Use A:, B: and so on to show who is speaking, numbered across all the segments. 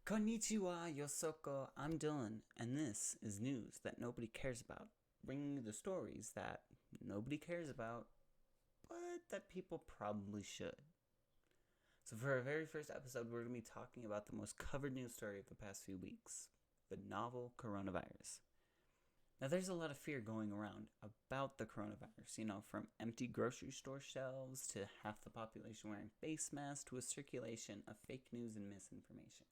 A: Konnichiwa, Yosoko, I'm Dylan, and this is news that nobody cares about, bringing you the stories that nobody cares about, but that people probably should. So for our very first episode, we're going to be talking about the most covered news story of the past few weeks, the novel coronavirus. Now there's a lot of fear going around about the coronavirus, from empty grocery store shelves to half the population wearing face masks to a circulation of fake news and misinformation.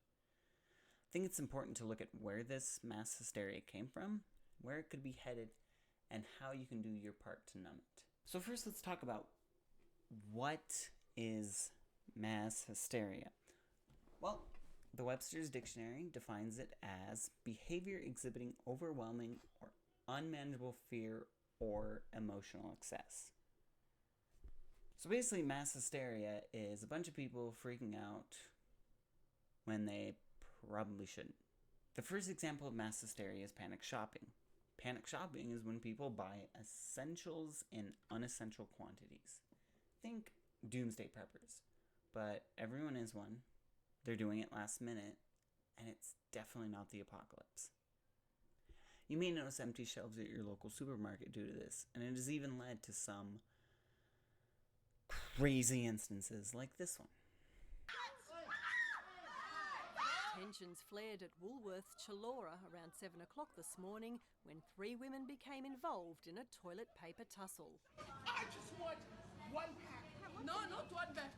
A: I think it's important to look at where this mass hysteria came from, where it could be headed, and how you can do your part to numb it. So first, let's talk about what is mass hysteria. Well, the Webster's Dictionary defines it as behavior exhibiting overwhelming or unmanageable fear or emotional excess. So basically, mass hysteria is a bunch of people freaking out when they probably shouldn't. The first example of mass hysteria is panic shopping. Panic shopping is when people buy essentials in unessential quantities. Think doomsday preppers, but everyone is one. They're doing it last minute, and it's definitely not the apocalypse. You may notice empty shelves at your local supermarket due to this, and it has even led to some crazy instances like this one.
B: Tensions flared at Woolworths Chullora around 7 o'clock this morning when 3 women became involved in a toilet paper tussle.
C: I just want one pack. No, not one pack.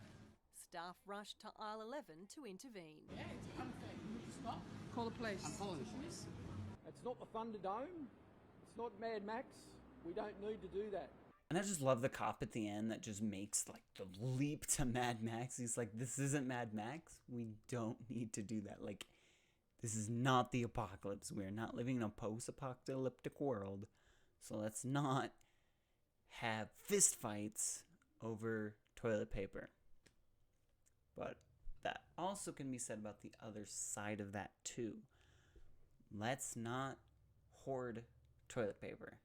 B: Staff rushed to aisle 11 to intervene.
C: Yeah, it's unfair. You need to stop. Call the police. I'm calling the police.
D: It's not the Thunderdome. It's not Mad Max. We don't need to do that.
A: And I just love the cop at the end that just makes the leap to Mad Max. He's like, this isn't Mad Max. We don't need to do that. This is not the apocalypse. We're not living in a post-apocalyptic world. So let's not have fist fights over toilet paper. But that also can be said about the other side of that too. Let's not hoard toilet paper.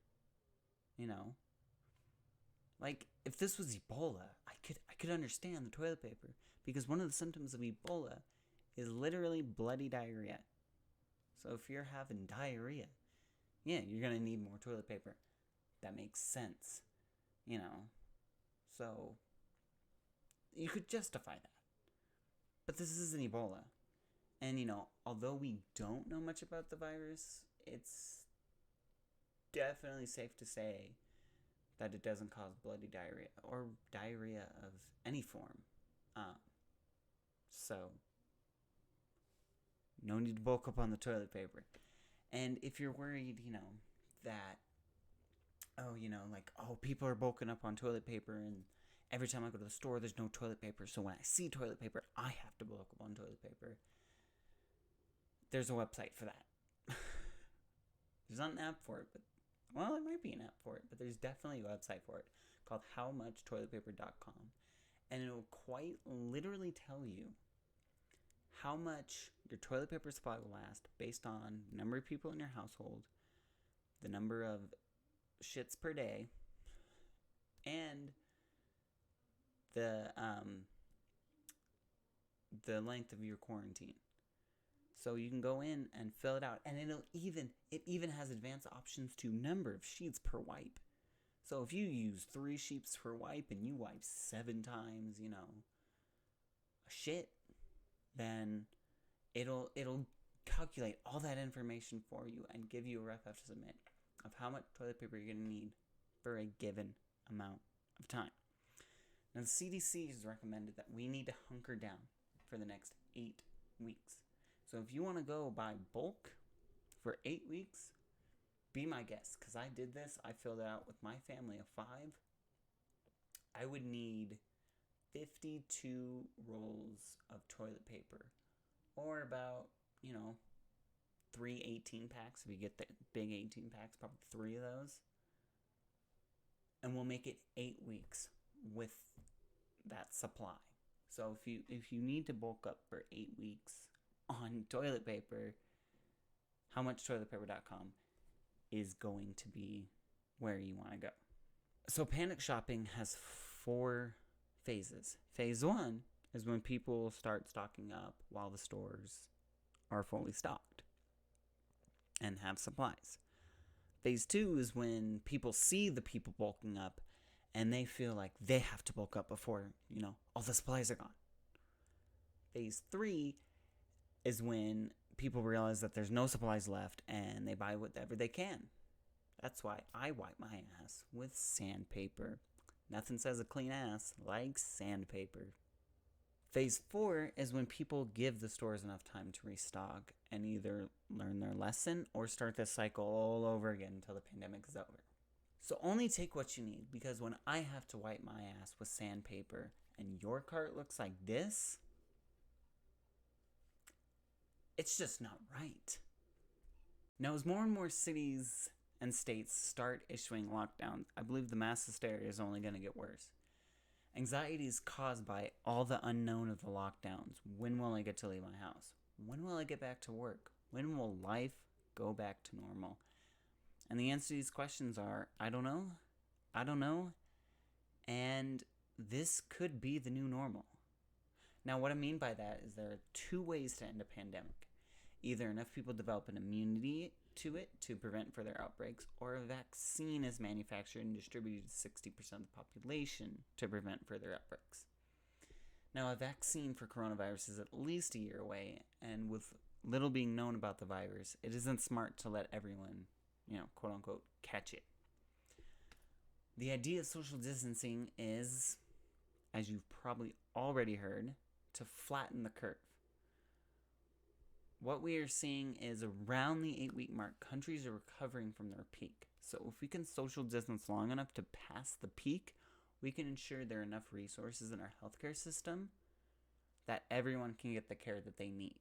A: If this was Ebola, I could understand the toilet paper, because one of the symptoms of Ebola is literally bloody diarrhea. So if you're having diarrhea, you're going to need more toilet paper. That makes sense, So you could justify that. But this isn't Ebola. And, although we don't know much about the virus, it's definitely safe to say that it doesn't cause bloody diarrhea or diarrhea of any form. So, no need to bulk up on the toilet paper. And if you're worried, that, people are bulking up on toilet paper and every time I go to the store, there's no toilet paper. So when I see toilet paper, I have to bulk up on toilet paper. There's a website for that. There's not an app for it, but there might be an app for it, but there's definitely a website for it called howmuchtoiletpaper.com. And it'll quite literally tell you how much your toilet paper supply will last based on the number of people in your household, the number of shits per day, and the length of your quarantine. So you can go in and fill it out, and it even has advanced options to number of sheets per wipe. So if you use 3 sheets per wipe and you wipe 7 times, a shit, then it'll calculate all that information for you and give you a rough estimate of how much toilet paper you're going to need for a given amount of time. Now the CDC has recommended that we need to hunker down for the next 8 weeks. So if you want to go buy bulk for 8 weeks, be my guest, because I did this. I filled it out with my family of 5. I would need 52 rolls of toilet paper, or about, 3 18 packs. If you get the big 18 packs, probably 3 of those. And we'll make it 8 weeks with that supply. So if you need to bulk up for 8 weeks on toilet paper, howmuchtoiletpaper.com is going to be where you want to go. So panic shopping has 4 phases. Phase 1 is when people start stocking up while the stores are fully stocked and have supplies. Phase 2 is when people see the people bulking up and they feel like they have to bulk up before, all the supplies are gone. Phase 3 is when people realize that there's no supplies left and they buy whatever they can. That's why I wipe my ass with sandpaper. Nothing says a clean ass like sandpaper. Phase 4 is when people give the stores enough time to restock and either learn their lesson or start this cycle all over again until the pandemic is over. So only take what you need, because when I have to wipe my ass with sandpaper and your cart looks like this, it's just not right. Now, as more and more cities and states start issuing lockdowns, I believe the mass hysteria is only going to get worse. Anxiety is caused by all the unknown of the lockdowns. When will I get to leave my house? When will I get back to work? When will life go back to normal? And the answer to these questions are, I don't know, and this could be the new normal. Now, what I mean by that is there are two ways to end a pandemic. Either enough people develop an immunity to it to prevent further outbreaks, or a vaccine is manufactured and distributed to 60% of the population to prevent further outbreaks. Now, a vaccine for coronavirus is at least a year away, and with little being known about the virus, it isn't smart to let everyone, quote unquote, catch it. The idea of social distancing is, as you've probably already heard, to flatten the curve. What we are seeing is around the 8-week mark, countries are recovering from their peak. So if we can social distance long enough to pass the peak, we can ensure there are enough resources in our healthcare system that everyone can get the care that they need.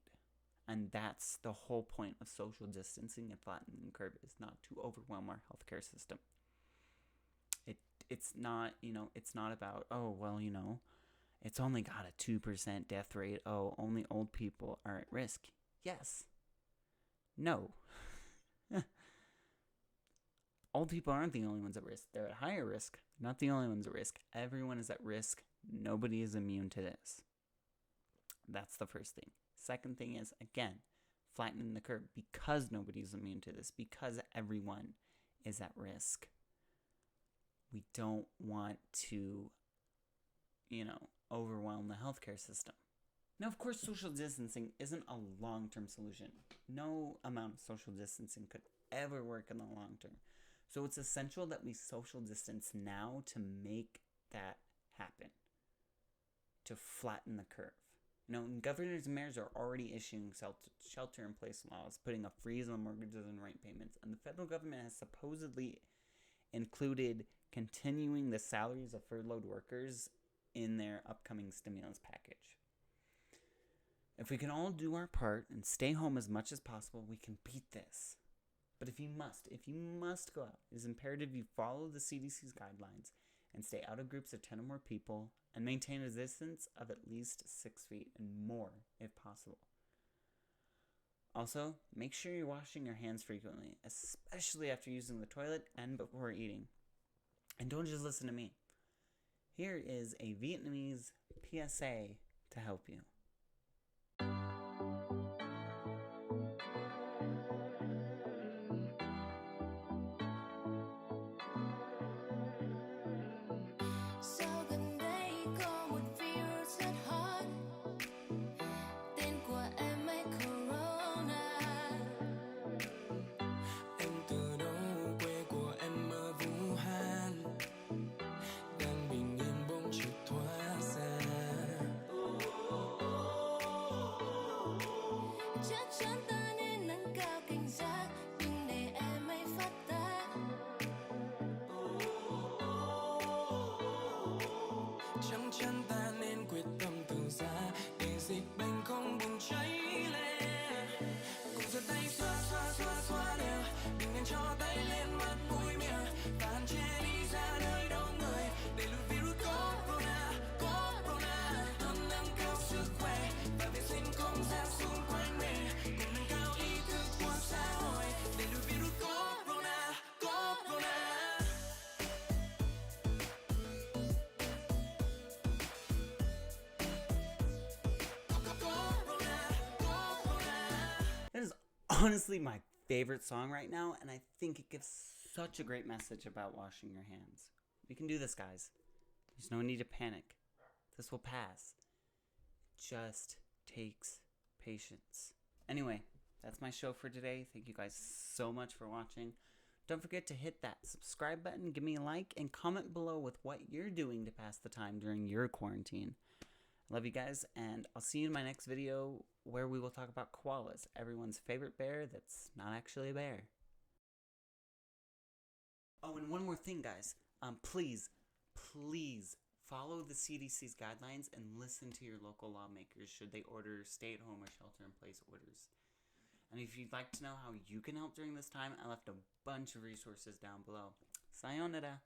A: And that's the whole point of social distancing and flattening the curve, is not to overwhelm our healthcare system. It's not, it's not about, it's only got a 2% death rate. Oh, only old people are at risk. Yes. No. Old people aren't the only ones at risk. They're at higher risk. Not the only ones at risk. Everyone is at risk. Nobody is immune to this. That's the first thing. Second thing is, again, flattening the curve, because nobody's immune to this, because everyone is at risk. We don't want to, overwhelm the healthcare system. Now, of course, social distancing isn't a long-term solution. No amount of social distancing could ever work in the long term. So it's essential that we social distance now to make that happen, to flatten the curve. Governors and mayors are already issuing shelter-in-place laws, putting a freeze on mortgages and rent payments, and the federal government has supposedly included continuing the salaries of furloughed workers in their upcoming stimulus package. If we can all do our part and stay home as much as possible, we can beat this. But if you must go out, it is imperative you follow the CDC's guidelines and stay out of groups of 10 or more people and maintain a distance of at least 6 feet and more if possible. Also, make sure you're washing your hands frequently, especially after using the toilet and before eating. And don't just listen to me. Here is a Vietnamese PSA to help you.
E: Chắc chắn ta nên quyết tâm từ xa để dịch bệnh không bùng cháy lên. Cùng giơ tay xoa xoa xoa xoa đều, đừng nên cho tay lên mặt mũi miệng và hạn chế đi ra nơi đông người để lùi virus corona. Hãy nâng cao sức khỏe và vệ sinh không gian xung quanh mình.
A: honestly my favorite song right now, and I think it gives such a great message about washing your hands. We can do this, guys. There's no need to panic. This will pass. It just takes patience. Anyway, that's my show for today. Thank you guys so much for watching. Don't forget to hit that subscribe button, give me a like, and comment below with what you're doing to pass the time during your quarantine. Love you guys, and I'll see you in my next video where we will talk about koalas, everyone's favorite bear that's not actually a bear. Oh, and one more thing, guys. Please follow the CDC's guidelines and listen to your local lawmakers should they order stay-at-home or shelter-in-place orders. And if you'd like to know how you can help during this time, I left a bunch of resources down below. Sayonara!